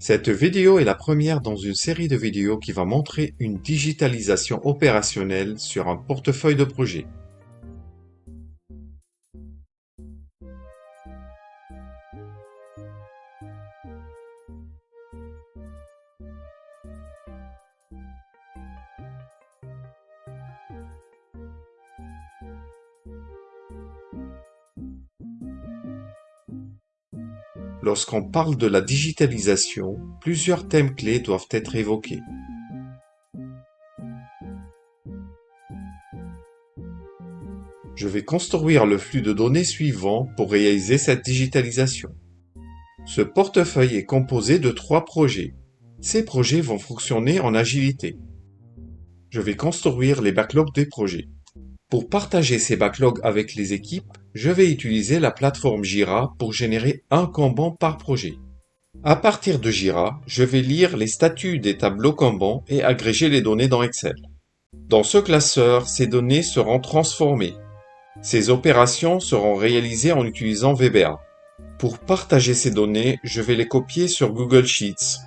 Cette vidéo est la première dans une série de vidéos qui va montrer une digitalisation opérationnelle sur un portefeuille de projet. Lorsqu'on parle de la digitalisation, plusieurs thèmes clés doivent être évoqués. Je vais construire le flux de données suivant pour réaliser cette digitalisation. Ce portefeuille est composé de 3 projets. Ces projets vont fonctionner en agilité. Je vais construire les backlogs des projets. Pour partager ces backlogs avec les équipes, je vais utiliser la plateforme Jira pour générer un Kanban par projet. À partir de Jira, je vais lire les statuts des tableaux Kanban et agréger les données dans Excel. Dans ce classeur, ces données seront transformées. Ces opérations seront réalisées en utilisant VBA. Pour partager ces données, je vais les copier sur Google Sheets.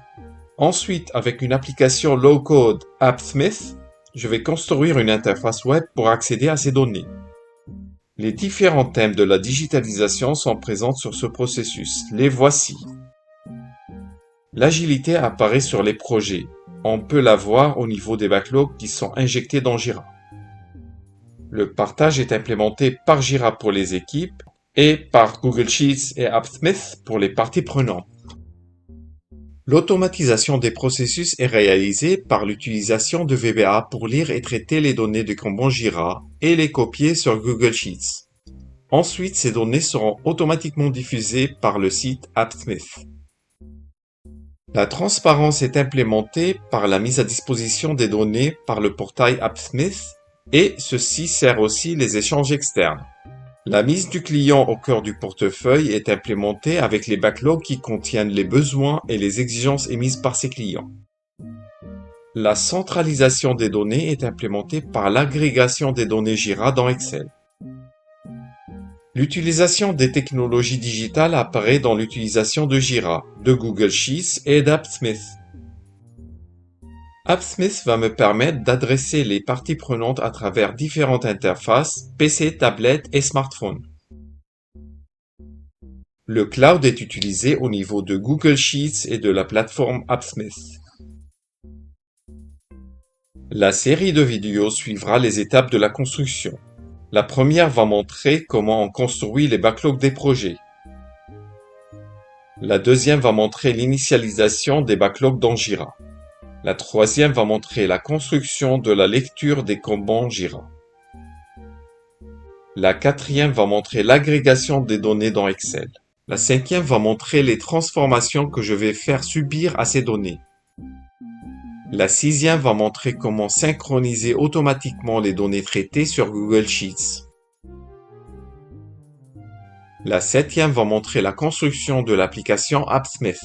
Ensuite, avec une application low-code AppSmith, je vais construire une interface web pour accéder à ces données. Les différents thèmes de la digitalisation sont présents sur ce processus. Les voici. L'agilité apparaît sur les projets. On peut la voir au niveau des backlogs qui sont injectés dans Jira. Le partage est implémenté par Jira pour les équipes et par Google Sheets et AppSmith pour les parties prenantes. L'automatisation des processus est réalisée par l'utilisation de VBA pour lire et traiter les données du Kanban Jira et les copier sur Google Sheets. Ensuite, ces données seront automatiquement diffusées par le site AppSmith. La transparence est implémentée par la mise à disposition des données par le portail AppSmith et ceci sert aussi les échanges externes. La mise du client au cœur du portefeuille est implémentée avec les backlogs qui contiennent les besoins et les exigences émises par ses clients. La centralisation des données est implémentée par l'agrégation des données Jira dans Excel. L'utilisation des technologies digitales apparaît dans l'utilisation de Jira, de Google Sheets et d'AppSmith. AppSmith va me permettre d'adresser les parties prenantes à travers différentes interfaces, PC, tablette et smartphone. Le cloud est utilisé au niveau de Google Sheets et de la plateforme AppSmith. La série de vidéos suivra les étapes de la construction. La première va montrer comment on construit les backlogs des projets. La deuxième va montrer l'initialisation des backlogs dans Jira. La troisième va montrer la construction de la lecture des Kanban Jira. La quatrième va montrer l'agrégation des données dans Excel. La cinquième va montrer les transformations que je vais faire subir à ces données. La sixième va montrer comment synchroniser automatiquement les données traitées sur Google Sheets. La septième va montrer la construction de l'application AppSmith.